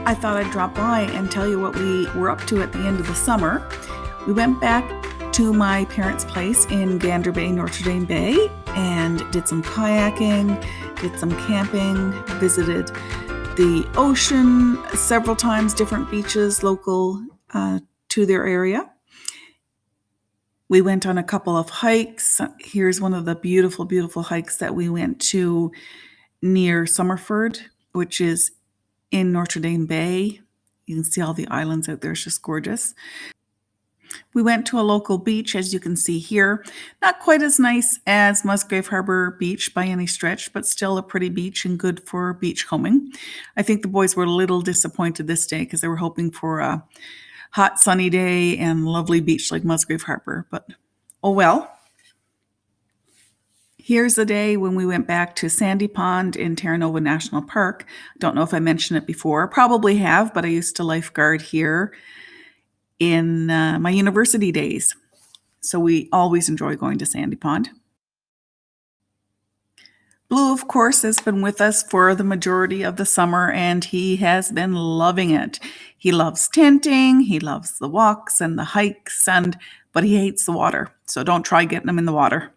I thought I'd drop by and tell you what we were up to at the end of the summer. We went back to my parents' place in Gander Bay, Notre Dame Bay, and did some kayaking, did some camping, visited the ocean several times, different beaches local to their area. We went on a couple of hikes. Here's one of the beautiful, beautiful hikes that we went to near Summerford, which is in Notre Dame Bay. You can see all the islands out there. It's just gorgeous. We went to a local beach, as you can see here. Not quite as nice as Musgrave Harbor Beach by any stretch, but still a pretty beach and good for beachcombing. I think the boys were a little disappointed this day because they were hoping for a hot sunny day and lovely beach like Musgrave Harbor, but oh well. Here's the day when we went back to Sandy Pond in Terra Nova National Park. Don't know if I mentioned it before. Probably have, but I used to lifeguard here in my university days. So we always enjoy going to Sandy Pond. Blue, of course, has been with us for the majority of the summer, and he has been loving it. He loves tenting, he loves the walks and the hikes, but he hates the water. So don't try getting him in the water.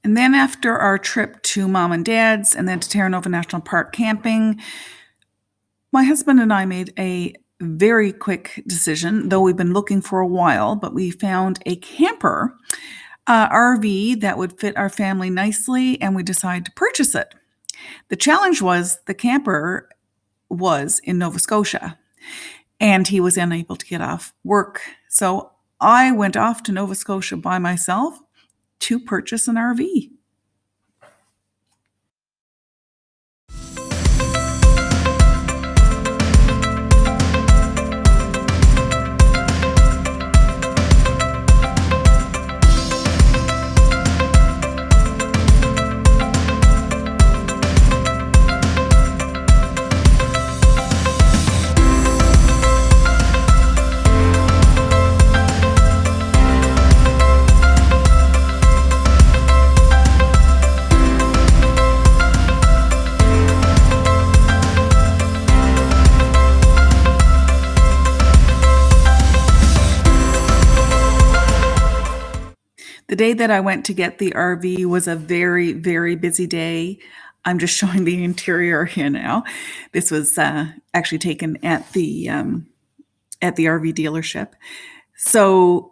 And then after our trip to Mom and Dad's and then to Terra Nova National Park camping, my husband and I made a very quick decision, though we've been looking for a while, but we found a camper RV that would fit our family nicely, and we decided to purchase it. The challenge was the camper was in Nova Scotia, and he was unable to get off work. So I went off to Nova Scotia by myself to purchase an RV. The day that I went to get the RV was a very, very busy day. I'm just showing the interior here now. This was actually taken at the RV dealership. So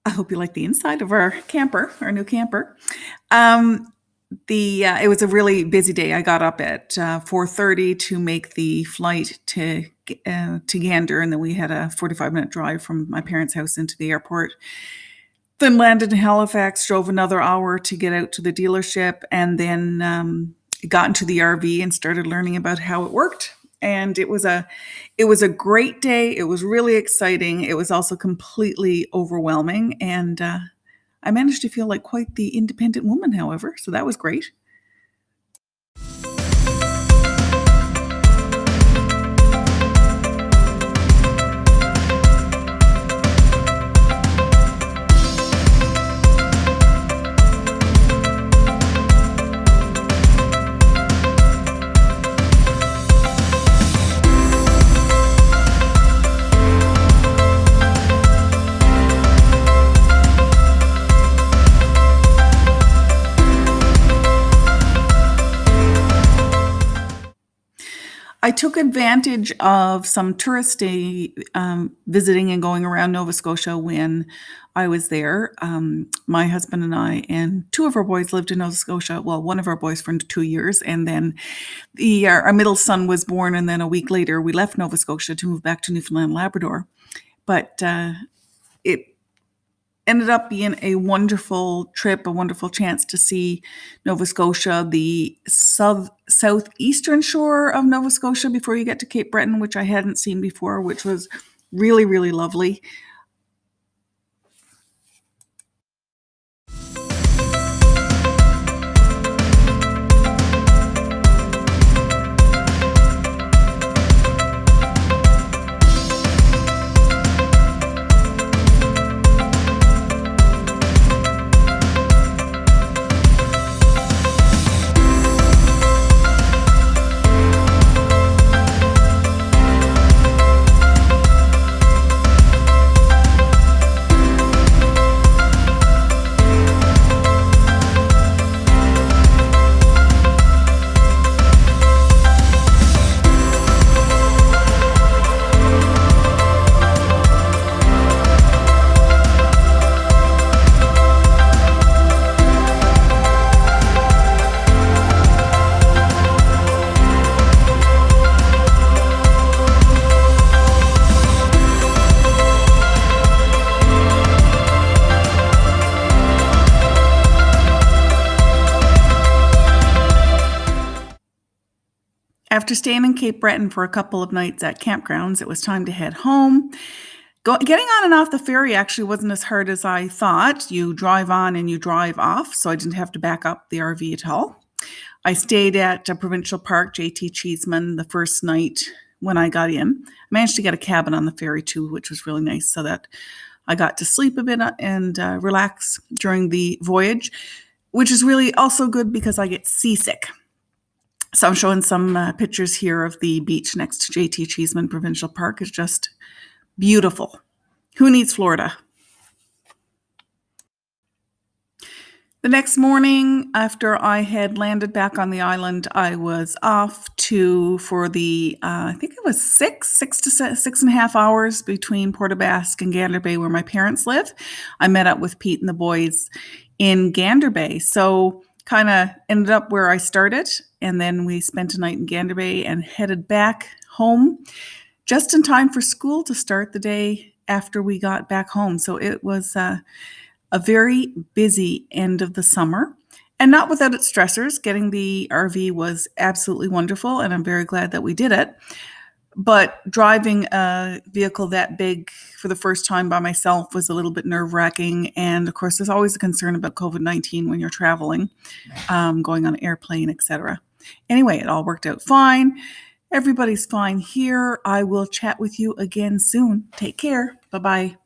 I hope you like the inside of our camper, our new camper. It was a really busy day. I got up at 4:30 to make the flight to Gander, and then we had a 45-minute drive from my parents' house into the airport. Then landed in Halifax, drove another hour to get out to the dealership, and then got into the RV and started learning about how it worked. And it was a great day. It was really exciting. It was also completely overwhelming, and I managed to feel like quite the independent woman, however, so that was great. I took advantage of some touristy visiting and going around Nova Scotia when I was there. My husband and I and two of our boys lived in Nova Scotia. Well, one of our boys for 2 years, and then our middle son was born, and then a week later we left Nova Scotia to move back to Newfoundland and Labrador. But it ended up being a wonderful trip, a wonderful chance to see Nova Scotia, the southeastern shore of Nova Scotia before you get to Cape Breton, which I hadn't seen before, which was really, really lovely. after staying in Cape Breton for a couple of nights at campgrounds, it was time to head home. Getting on and off the ferry actually wasn't as hard as I thought. You drive on and you drive off, so I didn't have to back up the RV at all. I stayed at Provincial Park, JT Cheeseman, the first night when I got in. I managed to get a cabin on the ferry too, which was really nice, so that I got to sleep a bit and relax during the voyage, which is really also good because I get seasick. So I'm showing some pictures here of the beach next to JT Cheeseman Provincial Park. It's just beautiful. Who needs Florida? The next morning, after I had landed back on the island, I was off for the, I think it was 6.5 hours between Port aux Basques and Gander Bay, where my parents live. I met up with Pete and the boys in Gander Bay. So kind of ended up where I started. And then we spent a night in Gander Bay and headed back home just in time for school to start the day after we got back home. So it was a very busy end of the summer, and not without its stressors. Getting the RV was absolutely wonderful, and I'm very glad that we did it. But driving a vehicle that big for the first time by myself was a little bit nerve-wracking. And of course, there's always a concern about COVID-19 when you're traveling, going on an airplane, etc. Anyway, it all worked out fine. Everybody's fine here. I will chat with you again soon. Take care. Bye-bye.